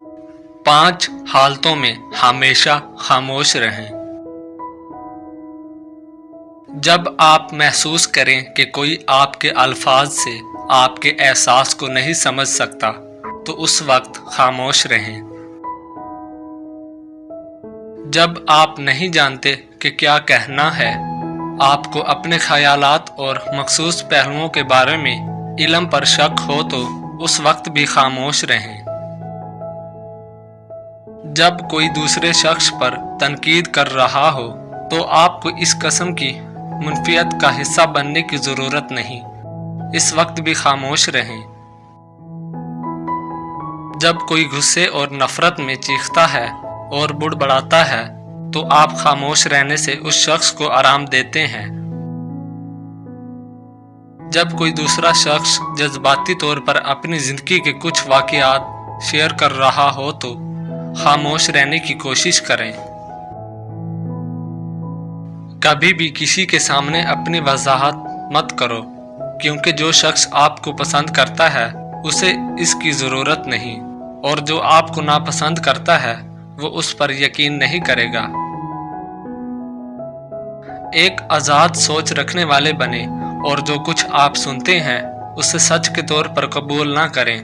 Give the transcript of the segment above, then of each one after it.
5 हालतों में हमेशा खामोश रहें। जब आप महसूस करें कि कोई आपके अल्फाज से आपके एहसास को नहीं समझ सकता, तो उस वक्त खामोश रहें। जब आप नहीं जानते कि क्या कहना है, आपको अपने ख्यालात और मखसूस पहलुओं के बारे में इल्म पर शक हो, तो उस वक्त भी खामोश रहें। जब कोई दूसरे शख्स पर तनकीद कर रहा हो, तो आपको इस किस्म की मुनफियत का हिस्सा बनने की ज़रूरत नहीं, इस वक्त भी खामोश रहें। जब कोई गुस्से और नफरत में चीखता है और बुड़बड़ाता है, तो आप खामोश रहने से उस शख्स को आराम देते हैं। जब कोई दूसरा शख्स जज्बाती तौर पर अपनी ज़िंदगी के कुछ वाक़यात शेयर कर रहा हो, तो खामोश रहने की कोशिश करें। कभी भी किसी के सामने अपनी वजाहत मत करो, क्योंकि जो शख्स आपको पसंद करता है उसे इसकी ज़रूरत नहीं, और जो आपको नापसंद करता है वो उस पर यकीन नहीं करेगा। एक आज़ाद सोच रखने वाले बने, और जो कुछ आप सुनते हैं उसे सच के तौर पर कबूल ना करें।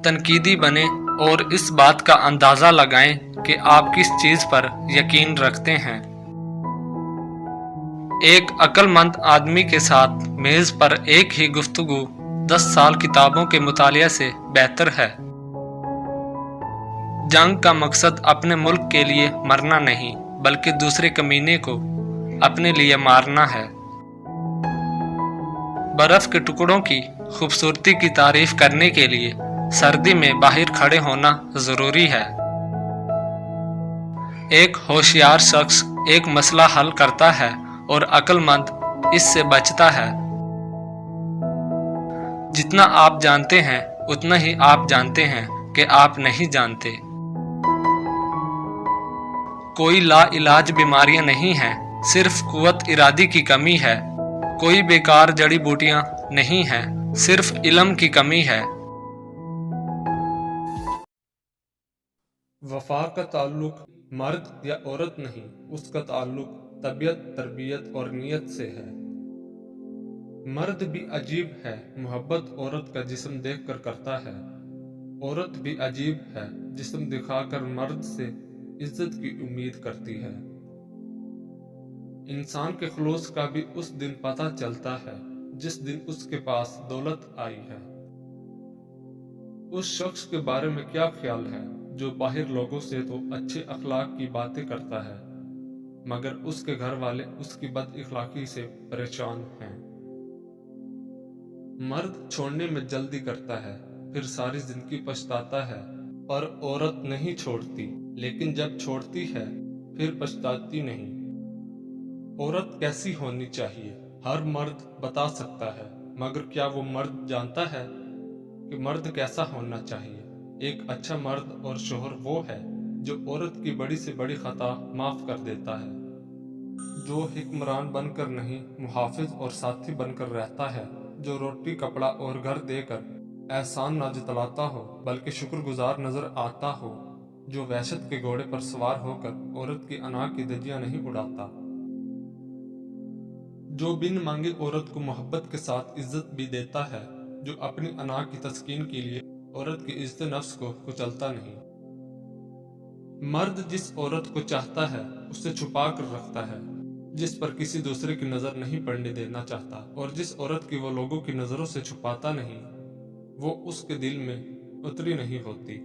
तनकीदी बने और इस बात का अंदाज़ा लगाएं कि आप किस चीज़ पर यकीन रखते हैं। एक अक्लमंद आदमी के साथ मेज़ पर एक ही गुफ्तगू 10 साल किताबों के मुतालिया से बेहतर है। जंग का मकसद अपने मुल्क के लिए मरना नहीं, बल्कि दूसरे कमीने को अपने लिए मारना है। बर्फ के टुकड़ों की खूबसूरती की तारीफ करने के लिए सर्दी में बाहर खड़े होना जरूरी है। एक होशियार शख्स एक मसला हल करता है और अक्लमंद इससे बचता है। जितना आप जानते हैं उतना ही आप जानते हैं कि आप नहीं जानते। कोई लाइलाज बीमारियां नहीं हैं, सिर्फ कुव्वत इरादी की कमी है। कोई बेकार जड़ी बूटियां नहीं हैं, सिर्फ इल्म की कमी है। वफा का ताल्लुक मर्द या औरत नहीं, उसका ताल्लुक तबीयत, तरबियत और नीयत से है। मर्द भी अजीब है, मोहब्बत औरत का जिस्म देखकर करता है। औरत भी अजीब है, जिस्म दिखाकर मर्द से इज्जत की उम्मीद करती है। इंसान के खुलूस का भी उस दिन पता चलता है जिस दिन उसके पास दौलत आई है। उस शख्स के बारे में क्या ख्याल है जो बाहर लोगों से तो अच्छे अखलाक की बातें करता है, मगर उसके घर वाले उसकी बद इखलाकी से परेशान हैं। मर्द छोड़ने में जल्दी करता है, फिर सारी जिंदगी पछताता है, पर औरत नहीं छोड़ती, लेकिन जब छोड़ती है फिर पछताती नहीं। औरत कैसी होनी चाहिए हर मर्द बता सकता है, मगर क्या वो मर्द जानता है कि मर्द कैसा होना चाहिए? एक अच्छा मर्द और शोहर वो है जो औरत की बड़ी से बड़ी खता माफ कर देता है, जो हिक्मरान बनकर नहीं मुहाफिज और साथी बनकर रहता है, जो रोटी कपड़ा और घर देकर एहसान ना जतलाता हो बल्कि शुक्रगुजार नजर आता हो, जो वहशत के घोड़े पर सवार होकर औरत की अना की धज्जियां नहीं उड़ाता, जो बिन मांगे औरत को मोहब्बत के साथ इज्जत भी देता है, जो अपनी अना की तस्कीन के लिए औरत की इज्जत नफ्स को कुचलता नहीं। मर्द जिस औरत को चाहता है उसे छुपा कर रखता है, जिस पर किसी दूसरे की नजर नहीं पड़ने देना चाहता, और जिस औरत की वो लोगों की नजरों से छुपाता नहीं, वो उसके दिल में उतरी नहीं होती।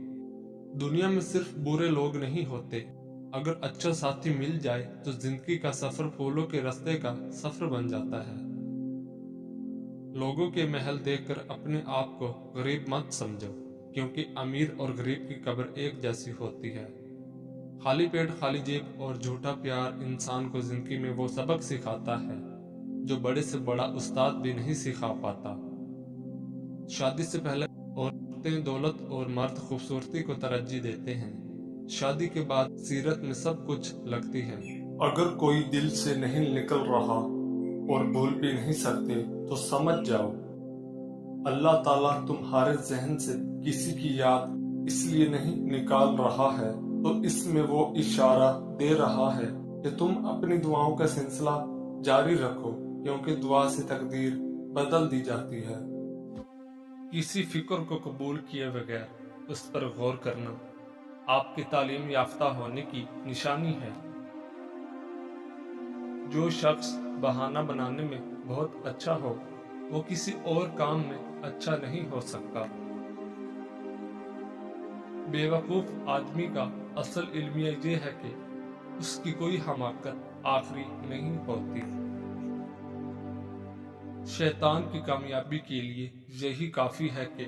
दुनिया में सिर्फ बुरे लोग नहीं होते, अगर अच्छा साथी मिल जाए तो जिंदगी का सफर फूलों के रास्ते का सफर बन जाता है। लोगों के महल देखकर अपने आप को गरीब मत समझो, क्योंकि अमीर और गरीब की कब्र एक जैसी होती है। खाली पेट, खाली जेब और झूठा प्यार इंसान को जिंदगी में वो सबक सिखाता है जो बड़े से बड़ा उस्ताद भी नहीं सिखा पाता। शादी से पहले औरतें दौलत और मर्द खूबसूरती को तरजीह देते हैं, शादी के बाद सीरत में सब कुछ लगती है। अगर कोई दिल से नहीं निकल रहा और भूल भी नहीं सकते तो समझ जाओ अल्लाह ताला तुम्हारे जहन से किसी की याद اس لیے نہیں نکال رہا ہے تو اس میں وہ اشارہ دے رہا ہے کہ تم اپنی دعاؤں کا سلسلہ جاری رکھو، کیونکہ دعا سے تقدیر بدل دی جاتی ہے۔ کسی فکر کو قبول کیے بغیر اس پر غور کرنا آپ کی تعلیم یافتہ ہونے کی نشانی ہے۔ جو شخص بہانہ بنانے میں بہت اچھا ہو وہ کسی اور کام میں اچھا نہیں ہو سکتا۔ بے وقوف آدمی کا اصل علمیہ یہ ہے کہ اس کی کوئی حماقت آخری نہیں ہوتی۔ شیطان کی کامیابی کے لیے یہی کافی ہے کہ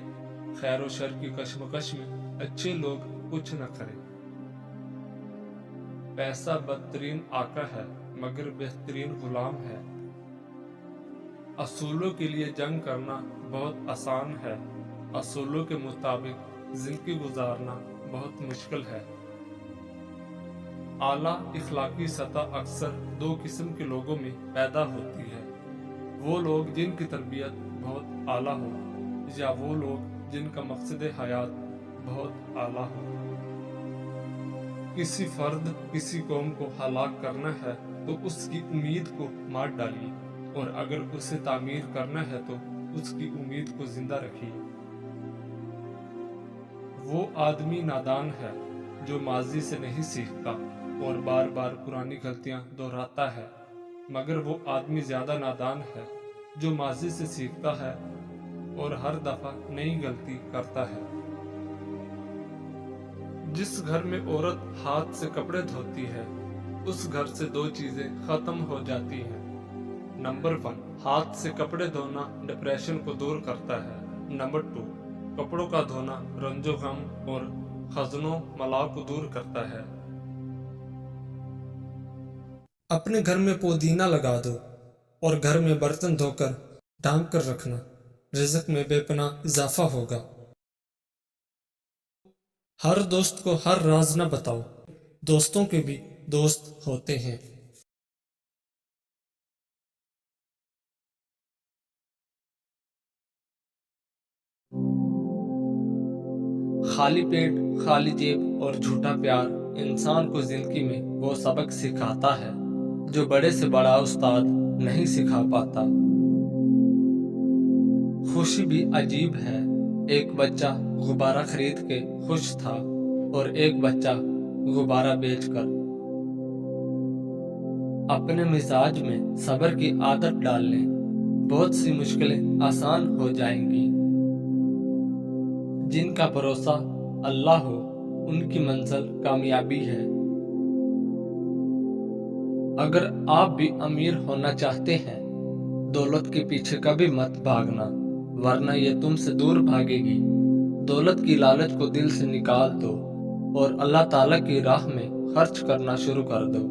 خیر و شر کی کشمکش میں اچھے لوگ کچھ نہ کریں۔ پیسہ بدترین آقا ہے مگر بہترین غلام ہے۔ اصولوں کے لیے جنگ کرنا بہت آسان ہے، اصولوں کے مطابق زندگی گزارنا بہت مشکل ہے۔ اعلیٰ اخلاقی سطح اکثر دو قسم کے لوگوں میں پیدا ہوتی ہے، وہ لوگ جن کی تربیت بہت اعلیٰ ہو یا وہ لوگ جن کا مقصد حیات بہت اعلیٰ ہو۔ کسی فرد کسی قوم کو ہلاک کرنا ہے تو اس کی امید کو مار ڈالیے، اور اگر اسے تعمیر کرنا ہے تو اس کی امید کو زندہ رکھیے۔ وہ آدمی نادان ہے جو ماضی سے نہیں سیکھتا اور بار بار پرانی غلطیاں دہراتا ہے، مگر وہ آدمی زیادہ نادان ہے جو ماضی سے سیکھتا ہے اور ہر دفعہ نئی غلطی کرتا ہے۔ جس گھر میں عورت ہاتھ سے کپڑے دھوتی ہے اس گھر سے دو چیزیں ختم ہو جاتی ہیں۔ نمبر 1، ہاتھ سے کپڑے دھونا ڈپریشن کو دور کرتا ہے۔ نمبر 2، کپڑوں کا دھونا رنج و غم اور حزن و ملال کو دور کرتا ہے۔ اپنے گھر میں پودینہ لگا دو اور گھر میں برتن دھو کر ڈھانپ کر رکھنا، رزق میں بے پناہ اضافہ ہوگا۔ ہر دوست کو ہر راز نہ بتاؤ، دوستوں کے بھی دوست ہوتے ہیں۔ خالی پیٹ، خالی جیب اور جھوٹا پیار انسان کو زندگی میں وہ سبق سکھاتا ہے جو بڑے سے بڑا استاد نہیں سکھا پاتا۔ خوشی بھی عجیب ہے، ایک بچہ غبارہ خرید کے خوش تھا اور ایک بچہ غبارہ بیچ کر۔ اپنے مزاج میں صبر کی عادت ڈال لیں، بہت سی مشکلیں آسان ہو جائیں گی۔ جن کا بھروسہ اللہ ہو ان کی منزل کامیابی ہے۔ اگر آپ بھی امیر ہونا چاہتے ہیں دولت کے پیچھے کبھی مت بھاگنا، ورنہ یہ تم سے دور بھاگے گی۔ دولت کی لالچ کو دل سے نکال دو اور اللہ تعالیٰ کی راہ میں خرچ کرنا شروع کر دو۔